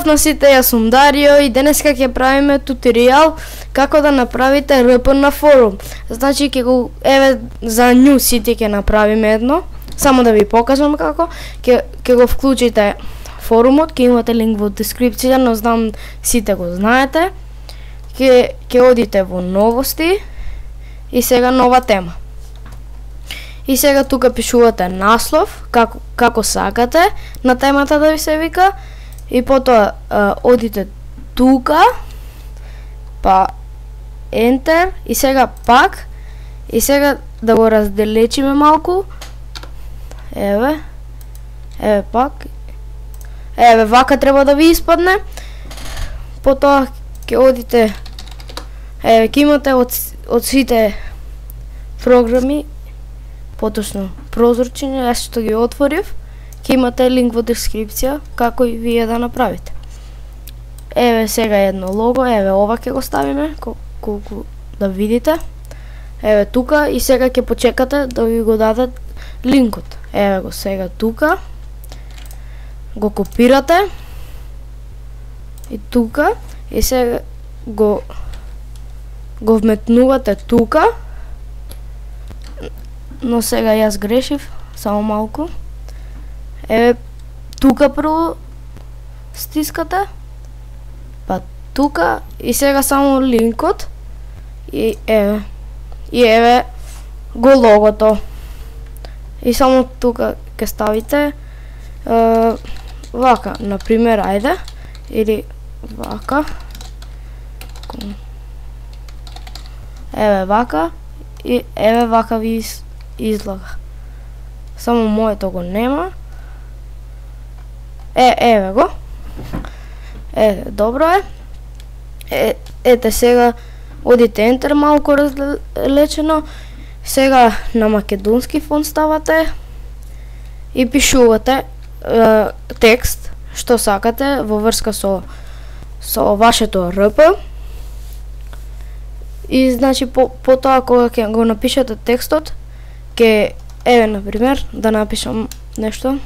Поздрав на сите, јас сум Дарио и денеска ќе правиме туторијал како да направите РП на форум. Значи ќе го за нju сите ќе направиме едно, само да ви покажам како. Ќе го вклучите форумот, ќе имате линк во дескрипција, но знам сите го знаете. Ќе одите во новости и сега нова тема. И сега тука пишувате наслов, како сакате на темата да ви се вика, и потоа одите тука, па Enter, и сега пак, и сега да го разделечиме малку, еве пак, вака треба да ви испадне, потоа ќе одите, ќе имате од сите програми, поточно прозорчиња, јас што ги отворив, ќе имате линк во дескрипција како и вие да направите. Еве сега едно лого, еве ова ќе го ставиме, колку да видите. Еве тука и сега ќе почекате да ви го дадат линкот. Еве го сега тука. Го копирате. И тука и сега го вметнувате тука. Но сега јас грешив, само малку. Еве тука прво стискате, па тука и сега само линкот и еве го логото. И само тука ќе ставите вака, например, ајде, или вака. Еве вака и еве вака ви излага. Само моето го нема. Еве го. Добро е. Ете сега одите Enter малку разлечено. Сега на македонски фон ставате и пишувате текст што сакате во врска со вашето РП. И значи потоа кога ќе го напишете текстот, ќе еве например да напишам нешто.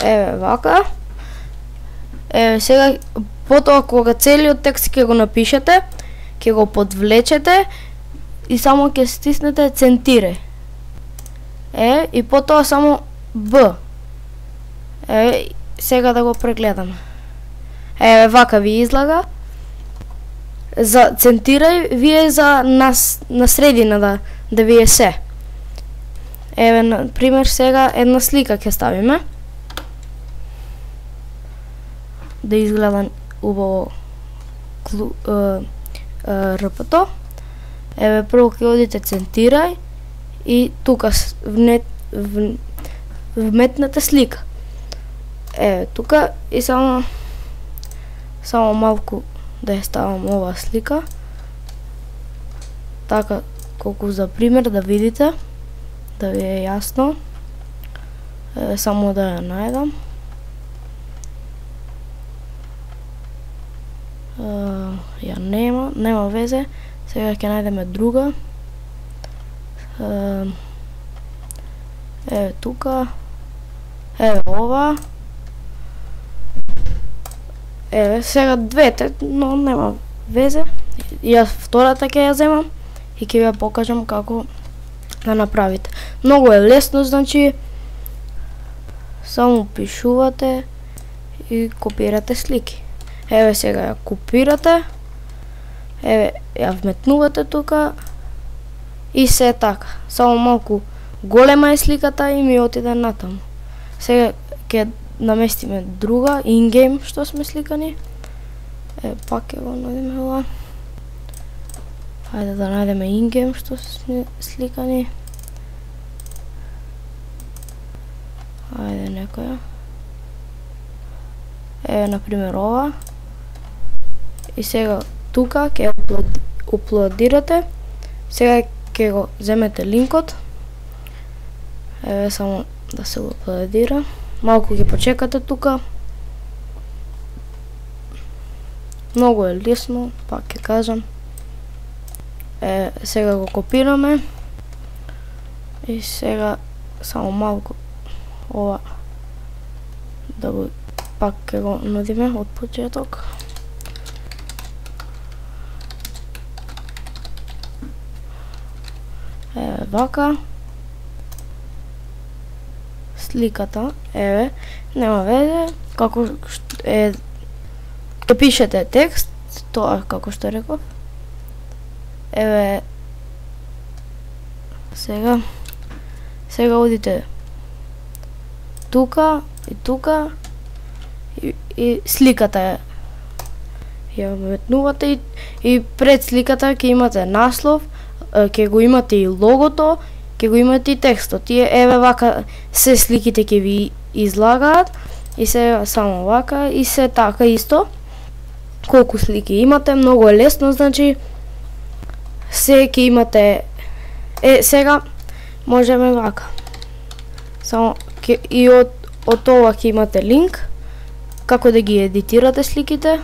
Еве вака. Еве сега потоа кога целиот текст ќе го напишете, ќе го подвлечете и само ќе стиснете центирај. И потоа само Б. Сега да го прегледаме. Еве вака ви излага. За центирај вие за на средина да ви е се. Еве на пример сега една слика ќе ставиме. Да изгледа убаво РП-то. Еве прво ќе одите центирај и тука вметнете слика. Еве тука и само малку да ја ставам оваа слика. Така колку за пример да видите, да ви е јасно. Само да ја најдам. Ја нема везе. Сега ќе најдеме друга. Еве тука. Еве ова. Еве сега двете, но нема везе. Јас втората ќе ја земам и ќе ја покажам како да направите. Многу е лесно, значи само пишувате и копирате слики. Еве сега ја копирате. Еве ја вметнувате тука и се така. Само малку голема е сликата и ми отиде натаму. Сега ќе наместиме друга in-game што сме сликани. Пак ќе го најдеме ова. Хајде да најдеме in-game што сме сликани. Хајде некоја. Еве например ова. И сега тука ќе уплодирате. Сега ќе го земете линкот. Еве само да се уплодира. Малку ќе почекате тука. Многу е лесно, пак ќе кажам. Сега го копираме и сега само малку ова да го пак ќе го нудиме од почеток. Вака. Сликата, нема везе, како ќе пишете текст, тоа како што реков. Сега одите тука и тука и сликата ја метнувате и пред сликата ќе имате наслов, ќе го имате и логото, ќе го имате и текстот. Тие вака се сликите ќе ви излагаат и се само вака и се така исто. Колку слики имате, многу е лесно, значи се ќе имате сега можеме вака. Само и од ова ќе имате линк како да ги едитирате сликите.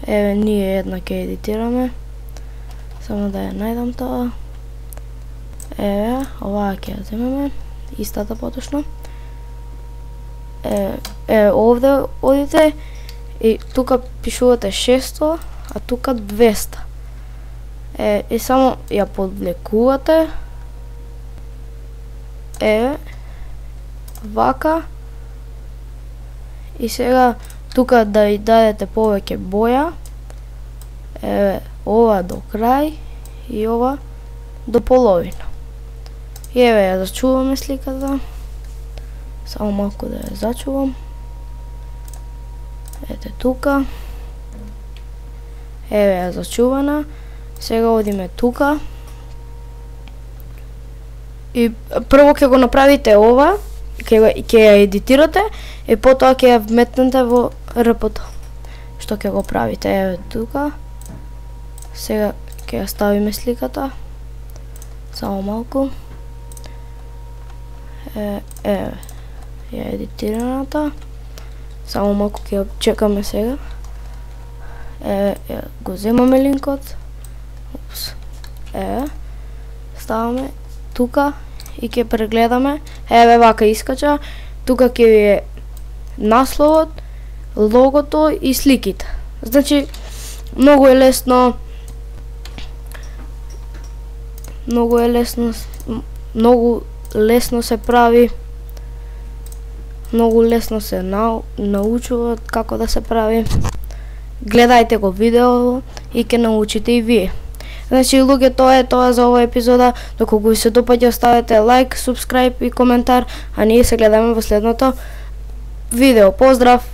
Ние една ќе едитираме. Само да ја најдам тоа. Оваа ќе ја земеме, истата поточно. Овде одите и тука пишувате 600, а тука 200. И само ја подвлекувате. Вака. И сега тука да ја дадете повеќе боја. Ова до крај и ова до половина. И ја зачуваме сликата. Само малку да ја зачувам. Ете тука. Ја зачувана. Сега одиме тука. И прво ќе го направите ова, ќе ја едитирате и потоа ќе ја вметнете во РП-то. Што ќе го правите? Тука. Сега ќе ја ставиме сликата. Само малку. Ја едитираната. Само малку ќе чекаме сега. Го земаме линкот. Ставаме тука и ќе прегледаме. Вака искача. Тука ќе ви е насловот, логото и сликите. Значи, многу е лесно. Многу лесно се прави. Многу лесно се научува како да се прави. Гледајте го видео и ќе научите и вие. Значи, луѓе, тоа е тоа за оваа епизода. Доколку ви се допаѓа, оставете лайк, субскрайб и коментар, а ние се гледаме во следното видео. Поздрав!